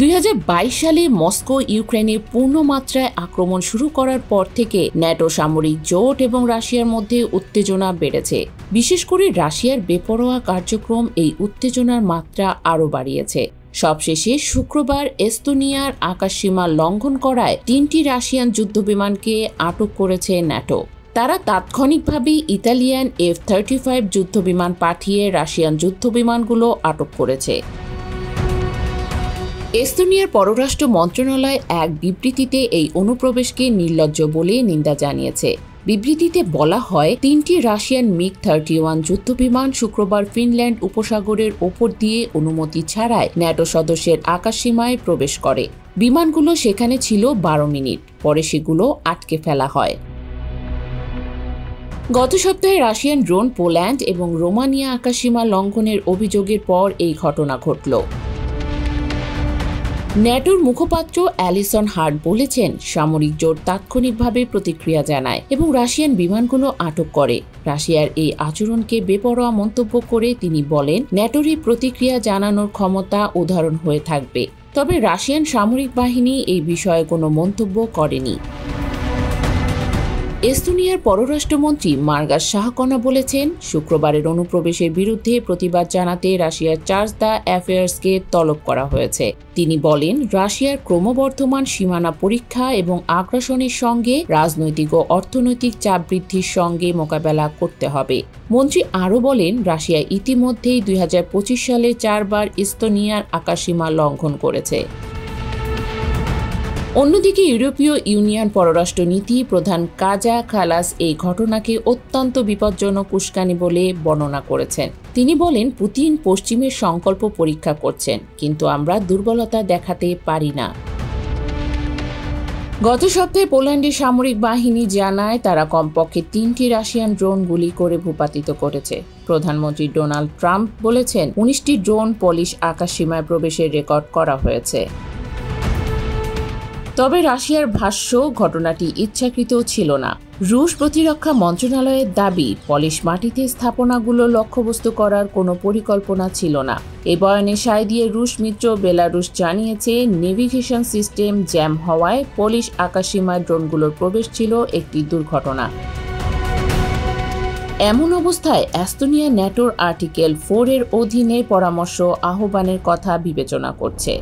2022 সালে মস্কো ইউক্রেনে পূর্ণমাত্রায় আক্রমণ শুরু করার পর থেকে ন্যাটো সামরিক জোট এবং রাশিয়ার মধ্যে উত্তেজনা বেড়েছে। বিশেষ করে রাশিয়ার বেপরোয়া কার্যক্রম এই উত্তেজনার মাত্রা আরও বাড়িয়েছে। সবশেষে শুক্রবার এস্তোনিয়ার আকাশসীমা লঙ্ঘন করায় 3টি রাশিয়ান যুদ্ধবিমানকে আটক করেছে ন্যাটো। তারা তাৎক্ষণিকভাবে ইতালিয়ান F-35 যুদ্ধবিমান পাঠিয়ে রাশিয়ান যুদ্ধবিমানগুলো আটক করেছে। এস্তোনিয়ার পররাষ্ট্র মন্ত্রণালয় এক বিবৃতিতে এই অনুপ্রবেশকে নির্লজ্জ বলে নিন্দা জানিয়েছে। বিবৃতিতে বলা হয়, 3টি রাশিয়ান MiG-31 যুদ্ধবিমান শুক্রবার ফিনল্যান্ড উপসাগরের ওপর দিয়ে অনুমতি ছাড়াই ন্যাটো সদস্যের আকাশসীমায় প্রবেশ করে। বিমানগুলো সেখানে ছিল 12 মিনিট, পরে সেগুলো আটকে ফেলা হয়। গত সপ্তাহে রাশিয়ান ড্রোন পোল্যান্ড এবং রোমানিয়া আকাশসীমা লঙ্ঘনের অভিযোগের পর এই ঘটনা ঘটল। ন্যাটোর মুখপাত্র অ্যালিসন হার্ট বলেছেন, সামরিক জোট তাৎক্ষণিকভাবে প্রতিক্রিয়া জানায় এবং রাশিয়ান বিমানগুলো আটক করে। রাশিয়ার এই আচরণকে বেপরোয়া মন্তব্য করে তিনি বলেন, ন্যাটোর এই প্রতিক্রিয়া জানানোর ক্ষমতা উদাহরণ হয়ে থাকবে। তবে রাশিয়ান সামরিক বাহিনী এই বিষয়ে কোনো মন্তব্য করেনি। এস্তোনিয়ার পররাষ্ট্রমন্ত্রী মার্গাস শাহকনা বলেছেন, শুক্রবারের অনুপ্রবেশের বিরুদ্ধে প্রতিবাদ জানাতে রাশিয়ার চার্জ দ্য অ্যাফেয়ার্সকে তলব করা হয়েছে। তিনি বলেন, রাশিয়ার ক্রমবর্ধমান সীমানা পরীক্ষা এবং আগ্রাসনের সঙ্গে রাজনৈতিক ও অর্থনৈতিক চাপ বৃদ্ধির সঙ্গে মোকাবেলা করতে হবে। মন্ত্রী আরও বলেন, রাশিয়া ইতিমধ্যেই 2025 সালে 4 বার এস্তোনিয়ার আকাশসীমা লঙ্ঘন করেছে। অন্যদিকে ইউরোপীয় ইউনিয়ন পররাষ্ট্র নীতি প্রধান কাজা কালাস এই ঘটনাকে অত্যন্ত বিপজ্জনক উস্কানি বলে বর্ণনা করেছেন। তিনি বলেন, পুতিন পশ্চিমের সংকল্প পরীক্ষা করছেন, কিন্তু আমরা দুর্বলতা দেখাতে পারি না। গত সপ্তাহে পোল্যান্ডের সামরিক বাহিনী জানায়, তারা কমপক্ষে 3টি রাশিয়ান ড্রোন গুলি করে ভূপাতিত করেছে। প্রধানমন্ত্রী ডোনাল্ড ট্রাম্প বলেছেন, 19টি ড্রোন পোলিশ আকাশসীমায় প্রবেশের রেকর্ড করা হয়েছে। তবে রাশিয়ার ভাষ্য, ঘটনাটি ইচ্ছাকৃত ছিল না। রুশ প্রতিরক্ষা মন্ত্রণালয়ের দাবি, পলিশ মাটিতে স্থাপনাগুলো লক্ষ্যবস্তু করার কোনো পরিকল্পনা ছিল না। এই বয়ানে সায় দিয়ে রুশ মিত্র বেলারুশ জানিয়েছে, নেভিগেশন সিস্টেম জ্যাম হওয়ায় পলিশ আকাশসীমায় ড্রোনগুলোর প্রবেশ ছিল একটি দুর্ঘটনা। এমন অবস্থায় এস্তোনিয়া ন্যাটোর আর্টিকেল 4 এর অধীনে পরামর্শ আহ্বানের কথা বিবেচনা করছে।